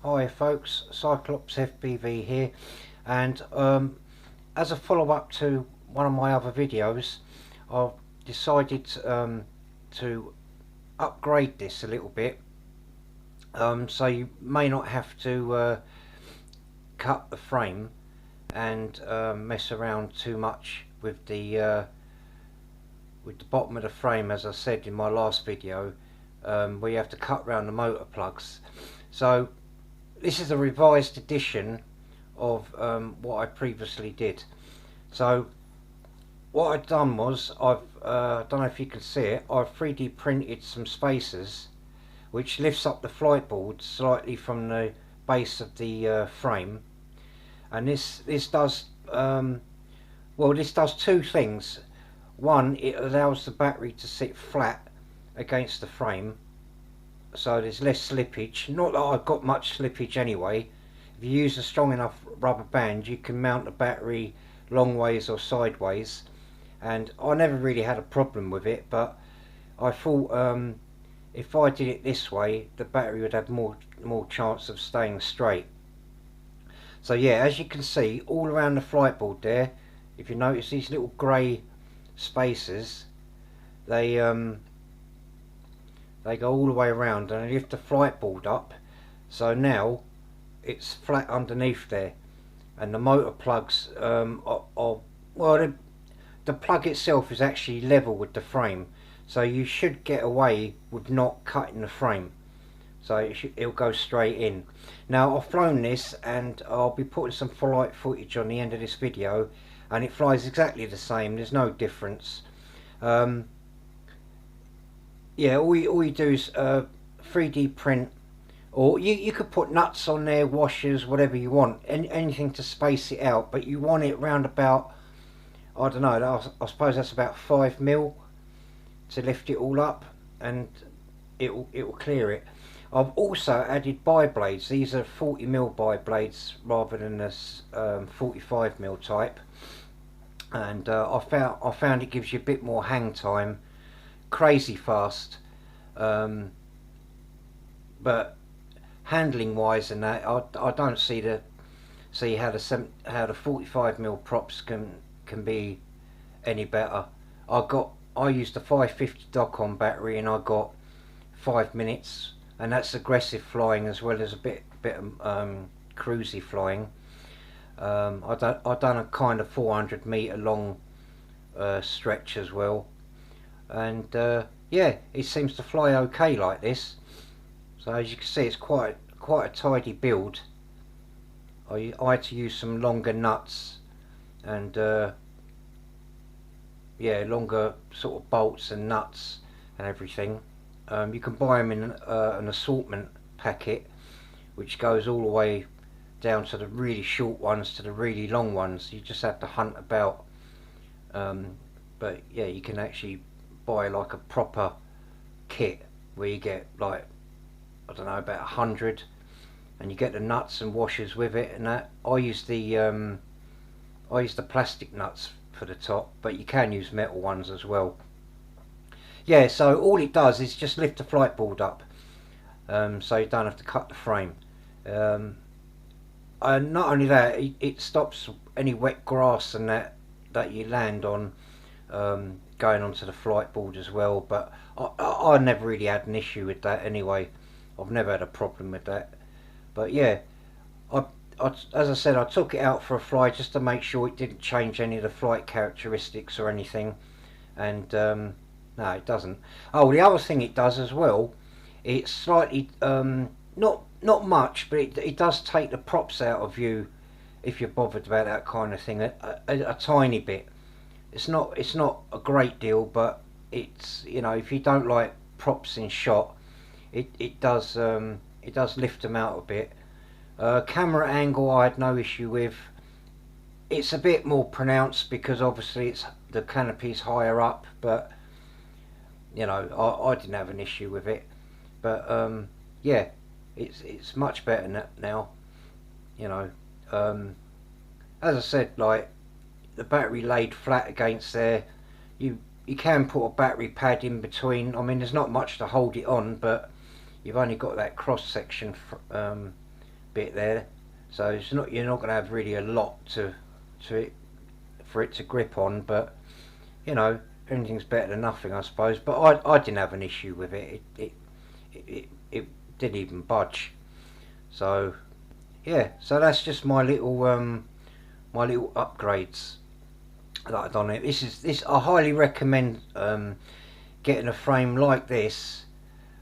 Hi folks, Cyclops FPV here, and as a follow-up to one of my other videos, I've decided to upgrade this a little bit, so you may not have to cut the frame and mess around too much with the bottom of the frame, as I said in my last video, where you have to cut around the motor plugs. So this is a revised edition of what I previously did. So what I've done was, I don't know if you can see it, I've 3D printed some spacers which lifts up the flight board slightly from the base of the frame, and this does this does two things. One, it allows the battery to sit flat against the frame, so there's less slippage. Not that I've got much slippage anyway. If you use a strong enough rubber band, you can mount the battery long ways or sideways, and I never really had a problem with it, but I thought if I did it this way, the battery would have more chance of staying straight. So yeah, as you can see, all around the flight board there, if you notice these little grey spacers, they go all the way around and they lift the flight board up, so now it's flat underneath there, and the motor plugs the plug itself is actually level with the frame, so you should get away with not cutting the frame, so it'll go straight in. Now I've flown this, and I'll be putting some flight footage on the end of this video, and it flies exactly the same. There's no difference. Yeah, all you do is 3D print, or you could put nuts on there, washers, whatever you want, anything to space it out, but you want it round about, I don't know, I suppose that's about 5mm to lift it all up, and it will clear it. I've also added bi-blades. These are 40mm bi-blades rather than this 45mm type, and I found it gives you a bit more hang time, crazy fast, but handling wise and that, I don't see how the 45mm props can be any better. I used a 550 Docon battery, and I got 5 minutes, and that's aggressive flying as well as a bit of cruisy flying. I done a kind of 400-meter long stretch as well, and yeah, it seems to fly okay like this. So as you can see, it's quite a tidy build. I had to use some longer nuts and yeah, longer sort of bolts and nuts and everything. You can buy them in an assortment packet, which goes all the way down to the really short ones to the really long ones. You just have to hunt about, but yeah, you can actually buy like a proper kit where you get, like, I don't know, about 100, and you get the nuts and washers with it and that. I use the plastic nuts for the top, but you can use metal ones as well. Yeah, so all it does is just lift the flight board up, so you don't have to cut the frame. And not only that, it stops any wet grass and that you land on going onto the flight board as well, but I never really had an issue with that anyway. I've never had a problem with that. But yeah, as I said, I took it out for a fly just to make sure it didn't change any of the flight characteristics or anything, and no, it doesn't. Oh, the other thing it does as well, it's slightly not much, but it does take the props out of you, if you're bothered about that kind of thing, a tiny bit. It's not a great deal, but it's, you know, if you don't like props in shot, it does lift them out a bit. Camera angle I had no issue with. It's a bit more pronounced because obviously the canopy's higher up, but you know, I didn't have an issue with it. But yeah, it's much better now. You know, as I said, like, the battery laid flat against there. You can put a battery pad in between. I mean, there's not much to hold it on, but you've only got that cross section bit there, so it's not, you're not going to have really a lot to it for it to grip on. But you know, anything's better than nothing, I suppose. But I didn't have an issue with it. It didn't even budge. So yeah, so that's just my little upgrades that I've done. It. This I highly recommend getting a frame like this.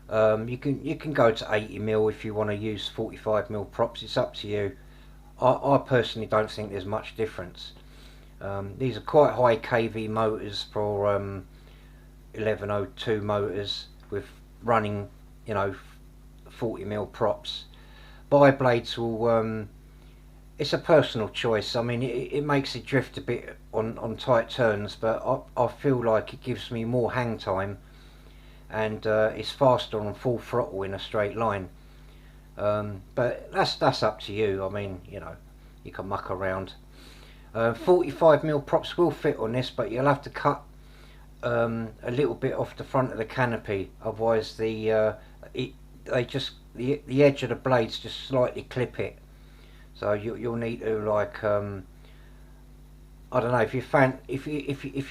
You can go to 80mm if you want to use 45mm props. It's up to you. I personally don't think there's much difference. These are quite high kV motors for 1102 motors with running, you know, 40mm props. Bi blades will. It's a personal choice. I mean, it makes it drift a bit on tight turns, but I feel like it gives me more hang time, and it's faster on full throttle in a straight line. But that's up to you. I mean, you know, you can muck around. 45mm props will fit on this, but you'll have to cut a little bit off the front of the canopy, otherwise the edge of the blades just slightly clip it. So you'll need to, like, I don't know, if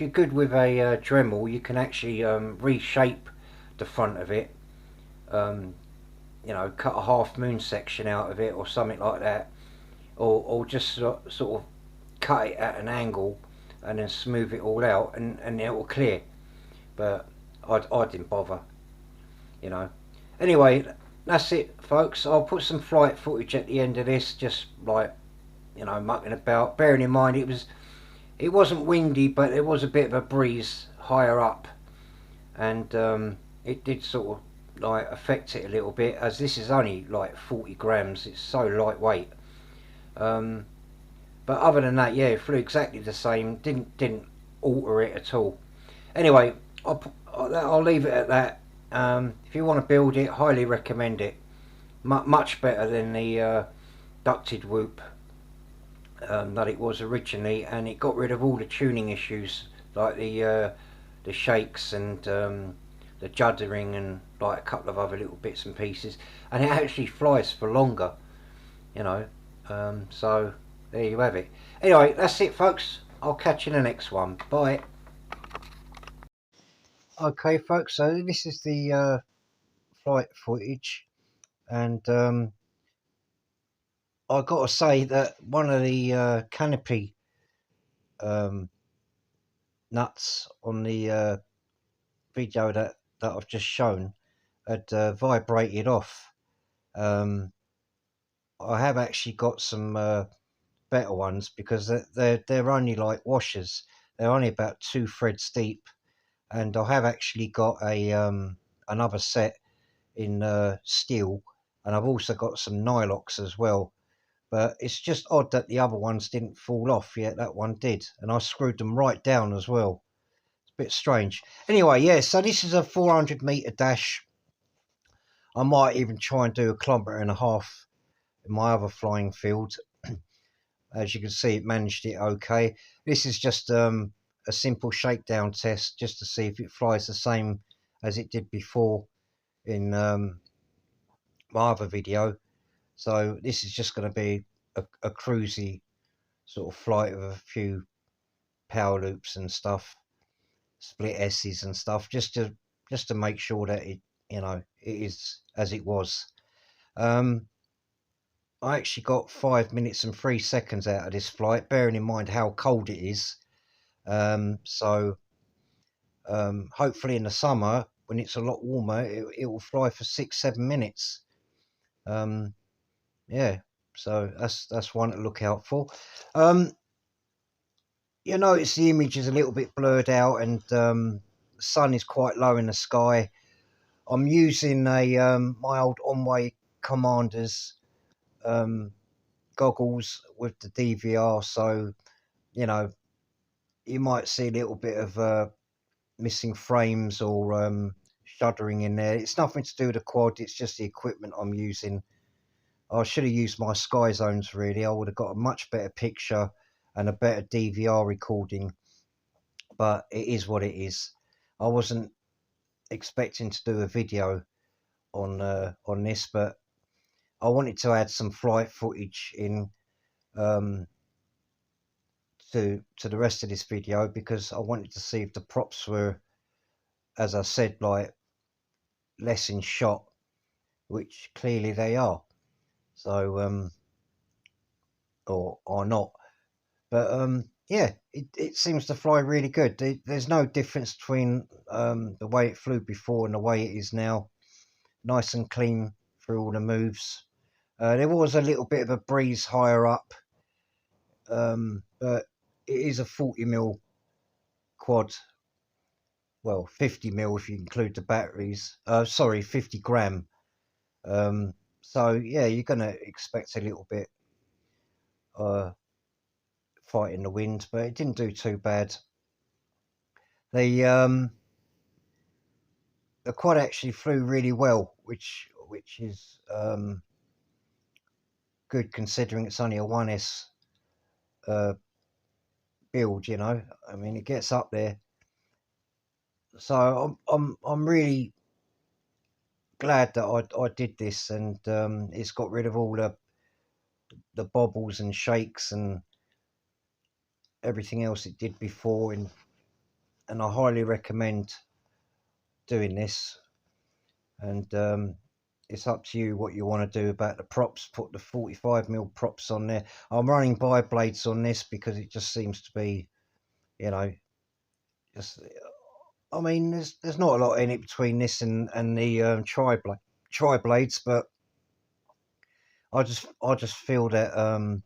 you're good with a Dremel, you can actually reshape the front of it. You know, cut a half moon section out of it or something like that, or just sort of cut it at an angle and then smooth it all out, and it will clear. But I didn't bother, you know. Anyway, that's it, folks. I'll put some flight footage at the end of this, just like, you know, mucking about. Bearing in mind it wasn't windy, but there was a bit of a breeze higher up, and it did sort of like affect it a little bit, as this is only like 40 grams. It's so lightweight. But other than that, yeah, it flew exactly the same. Didn't alter it at all. Anyway, I'll leave it at that. If you want to build it, highly recommend it. Much better than the ducted whoop that it was originally, and it got rid of all the tuning issues, like the shakes and the juddering and like a couple of other little bits and pieces, and it actually flies for longer, you know. So there you have it. Anyway, that's it, folks. I'll catch you in the next one. Bye. Okay, folks, so this is the flight footage, and I got to say that one of the canopy nuts on the video that I've just shown had vibrated off. I have actually got some better ones, because they're only like washers. They're only about 2 threads deep, and I have actually got a another set in steel, and I've also got some nylox as well. But it's just odd that the other ones didn't fall off, yet that one did, and I screwed them right down as well. It's a bit strange. Anyway, yeah, so this is a 400-meter dash. I might even try and do 1.5 kilometers in my other flying field. As you can see, it managed it okay. This is just a simple shakedown test, just to see if it flies the same as it did before in my other video. So this is just going to be a cruisy sort of flight with a few power loops and stuff, split S's and stuff, just to make sure that it, you know, it is as it was. I actually got 5 minutes and 3 seconds out of this flight, bearing in mind how cold it is. So hopefully in the summer, when it's a lot warmer, it will fly for 6-7 minutes. Yeah, so that's one to look out for. You notice the image is a little bit blurred out, and the sun is quite low in the sky. I'm using a my old Onway Commanders goggles with the DVR, so you know, you might see a little bit of missing frames or shuddering in there. It's nothing to do with the quad, it's just the equipment I'm using. I should have used my Sky Zones, really. I would have got a much better picture and a better DVR recording, but it is what it is. I wasn't expecting to do a video on this, but I wanted to add some flight footage in um, to the rest of this video, because I wanted to see if the props were, as I said, like less in shot, which clearly they are. So or not, but yeah, it seems to fly really good. There's no difference between the way it flew before and the way it is now. Nice and clean through all the moves. There was a little bit of a breeze higher up, but it is a 40mm quad. Well, 50mm if you include the batteries. Sorry, 50 gram. So yeah, you're gonna expect a little bit uh, fight in the wind, but it didn't do too bad. The the quad actually flew really well, which is good considering it's only a 1S uh, build. You know, I mean, it gets up there. So I'm really glad that I did this, and it's got rid of all the bobbles and shakes and everything else it did before, and I highly recommend doing this. And it's up to you what you want to do about the props. Put the 45mm props on there. I'm running bi blades on this because it just seems to be, you know, just, I mean, there's not a lot in it between this and the tri blades, but I just feel that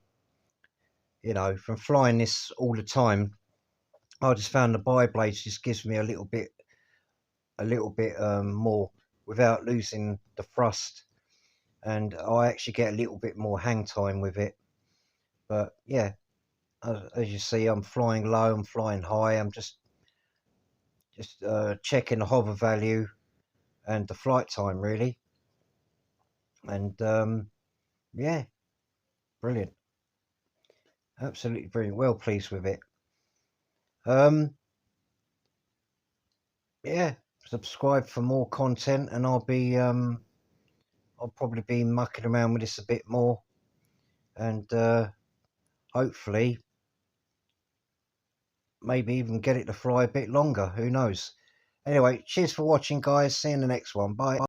you know, from flying this all the time, I just found the bi blades just gives me a little bit more without losing the thrust, and I actually get a little bit more hang time with it. But yeah, as you see, I'm flying low, I'm flying high, I'm just checking the hover value and the flight time really, and yeah, brilliant, absolutely brilliant. Well pleased with it. Um, yeah, subscribe for more content, and I'll probably be mucking around with this a bit more, and hopefully maybe even get it to fly a bit longer. Who knows? Anyway, cheers for watching, guys. See you in the next one. Bye.